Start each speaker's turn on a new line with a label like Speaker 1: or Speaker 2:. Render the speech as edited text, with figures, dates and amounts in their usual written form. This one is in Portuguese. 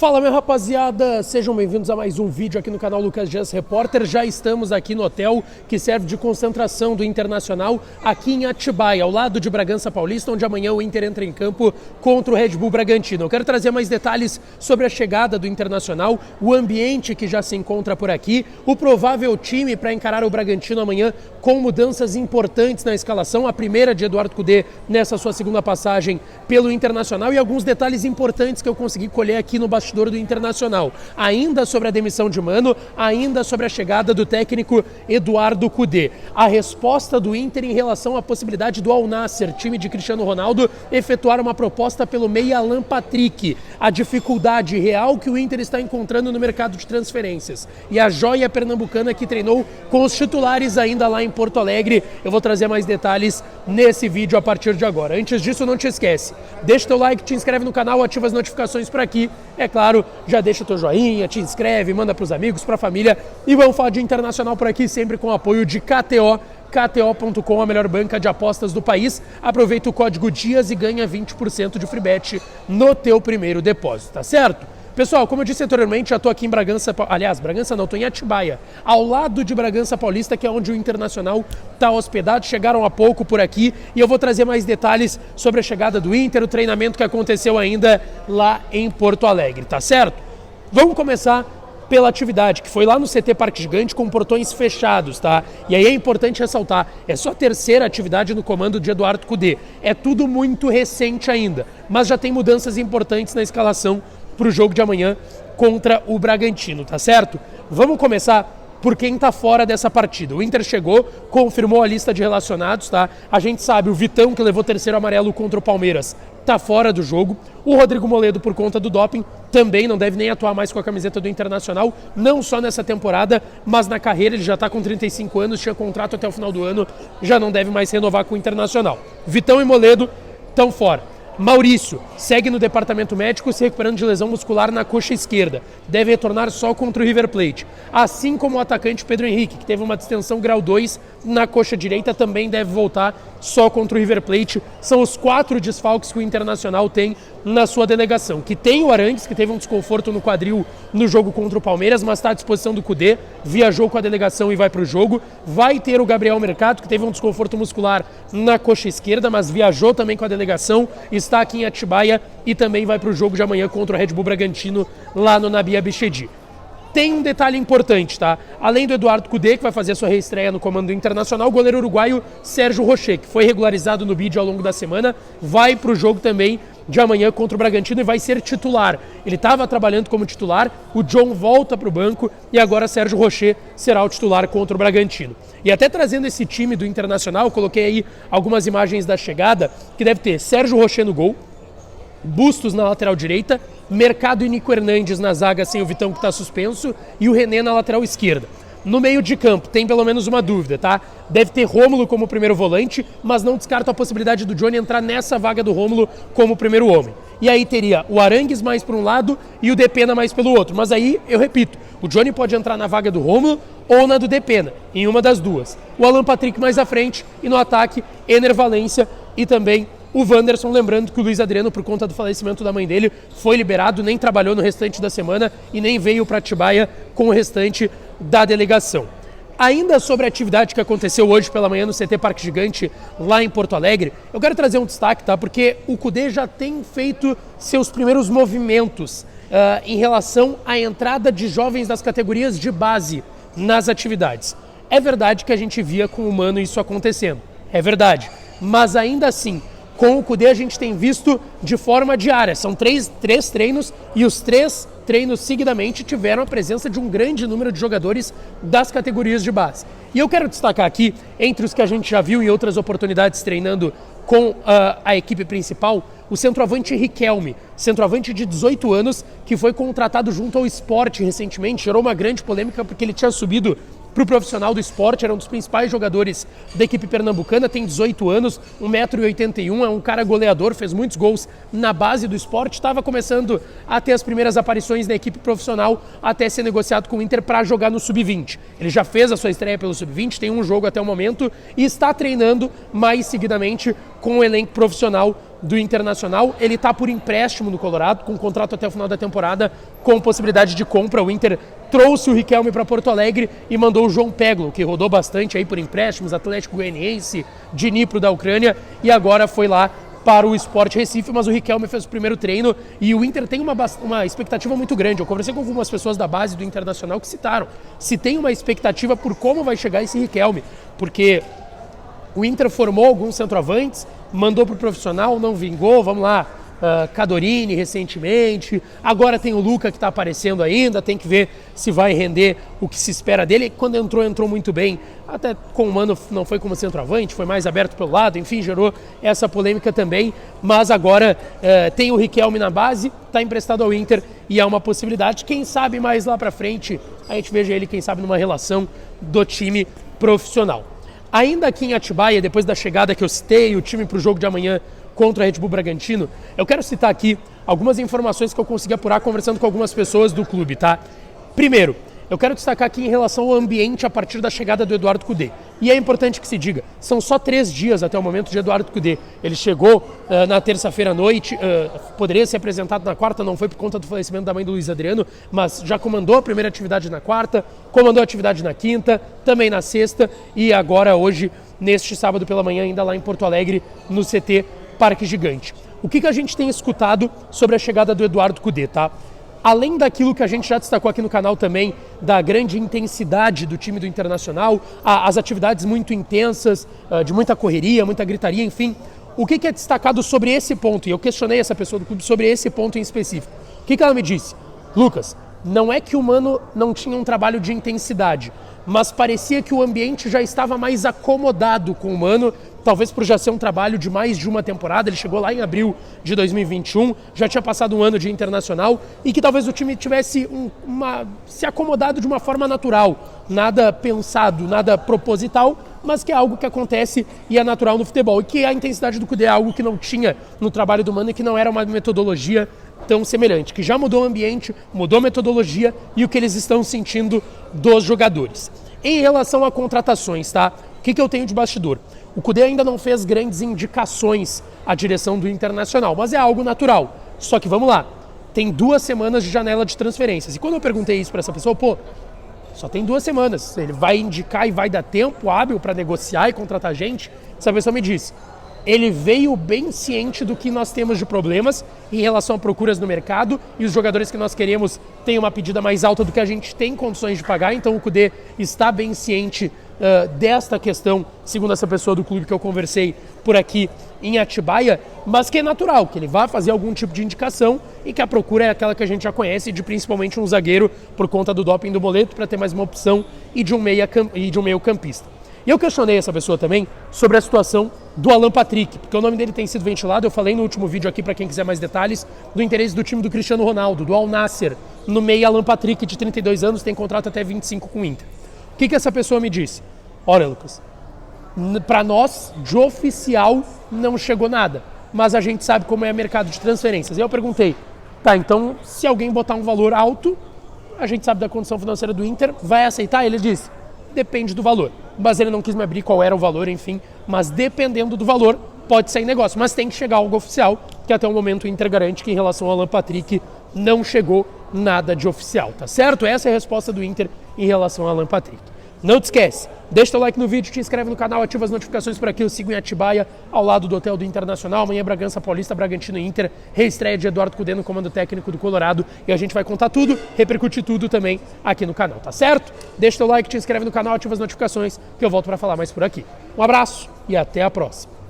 Speaker 1: Fala, minha rapaziada, sejam bem-vindos a mais um vídeo aqui no canal Lucas Dias Repórter. Já estamos aqui no hotel que serve de concentração do Internacional aqui em Atibaia, ao lado de Bragança Paulista, onde amanhã o Inter entra em campo contra o Red Bull Bragantino. Eu quero trazer mais detalhes sobre a chegada do Internacional, o ambiente que já se encontra por aqui, o provável time para encarar o Bragantino amanhã com mudanças importantes na escalação, a primeira de Eduardo Cudê nessa sua segunda passagem pelo Internacional e alguns detalhes importantes que eu consegui colher aqui no bastidor do Internacional, ainda sobre a demissão de Mano, ainda sobre a chegada do técnico Eduardo Cudê. A resposta do Inter em relação à possibilidade do Al Nassr, time de Cristiano Ronaldo, efetuar uma proposta pelo meia Alan Patrick, a dificuldade real que o Inter está encontrando no mercado de transferências e a joia pernambucana que treinou com os titulares ainda lá em Porto Alegre. Eu vou trazer mais detalhes nesse vídeo a partir de agora. Antes disso, não te esquece, deixa teu like, te inscreve no canal, ativa as notificações por aqui. É claro, já deixa teu joinha, te inscreve, manda pros amigos, pra família. E vamos falar de Internacional por aqui, sempre com o apoio de KTO. KTO.com, a melhor banca de apostas do país. Aproveita o código DIAS e ganha 20% de free bet no teu primeiro depósito, tá certo? Pessoal, como eu disse anteriormente, já estou aqui em Bragança, estou em Atibaia, ao lado de Bragança Paulista, que é onde o Internacional está hospedado. Chegaram há pouco por aqui e eu vou trazer mais detalhes sobre a chegada do Inter, o treinamento que aconteceu ainda lá em Porto Alegre, tá certo? Vamos começar pela atividade, que foi lá no CT Parque Gigante com portões fechados, tá? E aí é importante ressaltar, é só a terceira atividade no comando de Eduardo Cudê. É tudo muito recente ainda, mas já tem mudanças importantes na escalação para o jogo de amanhã contra o Bragantino, tá certo? Vamos começar por quem tá fora dessa partida. O Inter chegou, confirmou a lista de relacionados, tá? A gente sabe, o Vitão, que levou terceiro amarelo contra o Palmeiras, tá fora do jogo. O Rodrigo Moledo, por conta do doping, também não deve nem atuar mais com a camiseta do Internacional, não só nessa temporada, mas na carreira. Ele já tá com 35 anos, tinha contrato até o final do ano, já não deve mais renovar com o Internacional. Vitão e Moledo estão fora. Maurício segue no departamento médico se recuperando de lesão muscular na coxa esquerda. Deve retornar só contra o River Plate. Assim como o atacante Pedro Henrique, que teve uma distensão grau 2 na coxa direita, também deve voltar só contra o River Plate. São os 4 desfalques que o Internacional tem na sua delegação. Que tem o Arangues, que teve um desconforto no quadril no jogo contra o Palmeiras, mas está à disposição do Cudê, viajou com a delegação e vai para o jogo. Vai ter o Gabriel Mercado, que teve um desconforto muscular na coxa esquerda, mas viajou também com a delegação, está aqui em Atibaia e também vai para o jogo de amanhã contra o Red Bull Bragantino lá no Nabi Abichedi. Tem um detalhe importante, tá? Além do Eduardo Cudê, que vai fazer a sua reestreia no comando internacional, o goleiro uruguaio Sérgio Rocher, que foi regularizado no bid ao longo da semana, vai para o jogo também de amanhã contra o Bragantino e vai ser titular. Ele estava trabalhando como titular, o John volta para o banco e agora Sérgio Rocher será o titular contra o Bragantino. E até trazendo esse time do Internacional, coloquei aí algumas imagens da chegada, que deve ter Sérgio Rocher no gol, Bustos na lateral direita, Mercado e Nico Hernandes na zaga sem o Vitão, que está suspenso, e o René na lateral esquerda. No meio de campo, tem pelo menos uma dúvida, tá? Deve ter Rômulo como primeiro volante, mas não descarto a possibilidade do Johnny entrar nessa vaga do Rômulo como primeiro homem. E aí teria o Arangues mais por um lado e o Depena mais pelo outro. Mas aí, eu repito, o Johnny pode entrar na vaga do Rômulo ou na do Depena, em uma das duas. O Alan Patrick mais à frente e no ataque, Ener Valencia e também o Wanderson, lembrando que o Luiz Adriano, por conta do falecimento da mãe dele, foi liberado, nem trabalhou no restante da semana e nem veio para Atibaia com o restante da delegação. Ainda sobre a atividade que aconteceu hoje pela manhã no CT Parque Gigante, lá em Porto Alegre, eu quero trazer um destaque, tá? Porque o Cudê já tem feito seus primeiros movimentos em relação à entrada de jovens das categorias de base nas atividades. É verdade que a gente via com o Mano isso acontecendo, é verdade, mas ainda assim, com o Cudê a gente tem visto de forma diária. São três treinos e os 3 treinos seguidamente tiveram a presença de um grande número de jogadores das categorias de base. E eu quero destacar aqui, entre os que a gente já viu em outras oportunidades treinando com a equipe principal, o centroavante Riquelme, centroavante de 18 anos, que foi contratado junto ao Sport recentemente. Gerou uma grande polêmica porque ele tinha subido para o profissional do Sport, era um dos principais jogadores da equipe pernambucana, tem 18 anos, 1,81 m, é um cara goleador, fez muitos gols na base do Sport, estava começando a ter as primeiras aparições na equipe profissional até ser negociado com o Inter para jogar no Sub-20. Ele já fez a sua estreia pelo Sub-20, tem um jogo até o momento e está treinando mais seguidamente com o elenco profissional do Internacional, ele está por empréstimo no Colorado, com contrato até o final da temporada, com possibilidade de compra. O Inter trouxe o Riquelme para Porto Alegre e mandou o João Peglo, que rodou bastante aí por empréstimos, Atlético Goianiense, Dnipro da Ucrânia, e agora foi lá para o Sport Recife, mas o Riquelme fez o primeiro treino e o Inter tem uma expectativa muito grande. Eu conversei com algumas pessoas da base do Internacional que citaram se tem uma expectativa por como vai chegar esse Riquelme, porque o Inter formou alguns centroavantes, mandou para o profissional, não vingou, vamos lá, Cadorini recentemente, agora tem o Luca que está aparecendo ainda, tem que ver se vai render o que se espera dele. Quando entrou muito bem, até com o Mano não foi como centroavante, foi mais aberto pelo lado, enfim, gerou essa polêmica também, mas agora tem o Riquelme na base, está emprestado ao Inter e é uma possibilidade, quem sabe mais lá para frente a gente veja ele, quem sabe, numa relação do time profissional. Ainda aqui em Atibaia, depois da chegada que eu citei, o time para o jogo de amanhã contra o Red Bull Bragantino, eu quero citar aqui algumas informações que eu consegui apurar conversando com algumas pessoas do clube, tá? Primeiro, eu quero destacar aqui em relação ao ambiente a partir da chegada do Eduardo Cudê. E é importante que se diga, são só 3 dias até o momento de Eduardo Cudê. Ele chegou na terça-feira à noite, poderia ser apresentado na quarta, não foi por conta do falecimento da mãe do Luiz Adriano, mas já comandou a primeira atividade na quarta, comandou a atividade na quinta, também na sexta e agora hoje, neste sábado pela manhã, ainda lá em Porto Alegre, no CT Parque Gigante. O que a gente tem escutado sobre a chegada do Eduardo Cudê, tá? Além daquilo que a gente já destacou aqui no canal também, da grande intensidade do time do Internacional, as atividades muito intensas, de muita correria, muita gritaria, enfim. O que é destacado sobre esse ponto? E eu questionei essa pessoa do clube sobre esse ponto em específico. O que ela me disse? Lucas, não é que o Mano não tinha um trabalho de intensidade, mas parecia que o ambiente já estava mais acomodado com o Mano, talvez por já ser um trabalho de mais de uma temporada. Ele chegou lá em abril de 2021, já tinha passado um ano de Internacional e que talvez o time tivesse se acomodado de uma forma natural, nada pensado, nada proposital, mas que é algo que acontece e é natural no futebol. E que a intensidade do Cudê é algo que não tinha no trabalho do Mano e que não era uma metodologia tão semelhante, que já mudou o ambiente, mudou a metodologia e o que eles estão sentindo dos jogadores. Em relação a contratações, tá? O que eu tenho de bastidor? O Cudê ainda não fez grandes indicações à direção do Internacional, mas é algo natural. Só que vamos lá, tem 2 semanas de janela de transferências. E quando eu perguntei isso para essa pessoa, só tem 2 semanas, ele vai indicar e vai dar tempo hábil para negociar e contratar gente? Essa pessoa me disse, ele veio bem ciente do que nós temos de problemas em relação a procuras no mercado e os jogadores que nós queremos têm uma pedida mais alta do que a gente tem condições de pagar, então o Cudê está bem ciente desta questão, segundo essa pessoa do clube que eu conversei por aqui em Atibaia, mas que é natural, que ele vá fazer algum tipo de indicação e que a procura é aquela que a gente já conhece, de principalmente um zagueiro por conta do doping do boleto, para ter mais uma opção e de um meio campista. E eu questionei essa pessoa também sobre a situação do Alan Patrick, porque o nome dele tem sido ventilado. Eu falei no último vídeo aqui, para quem quiser mais detalhes, do interesse do time do Cristiano Ronaldo, do Al Nassr, no meio. Alan Patrick, de 32 anos, tem contrato até 25 com o Inter. O que essa pessoa me disse? Olha, Lucas, para nós, de oficial, não chegou nada, mas a gente sabe como é o mercado de transferências. E eu perguntei, tá, então, se alguém botar um valor alto, a gente sabe da condição financeira do Inter, vai aceitar? Ele disse, depende do valor. Mas ele não quis me abrir qual era o valor, enfim, mas dependendo do valor, pode sair negócio. Mas tem que chegar algo oficial, que até o momento o Inter garante que em relação ao Alan Patrick não chegou nada de oficial, tá certo? Essa é a resposta do Inter em relação ao Alan Patrick. Não te esquece, deixa teu like no vídeo, te inscreve no canal, ativa as notificações por aqui. Eu sigo em Atibaia, ao lado do Hotel do Internacional. Amanhã Bragança Paulista, Bragantino e Inter, reestreia de Eduardo Cudê no comando técnico do Colorado. E a gente vai contar tudo, repercutir tudo também aqui no canal, tá certo? Deixa teu like, te inscreve no canal, ativa as notificações, que eu volto para falar mais por aqui. Um abraço e até a próxima.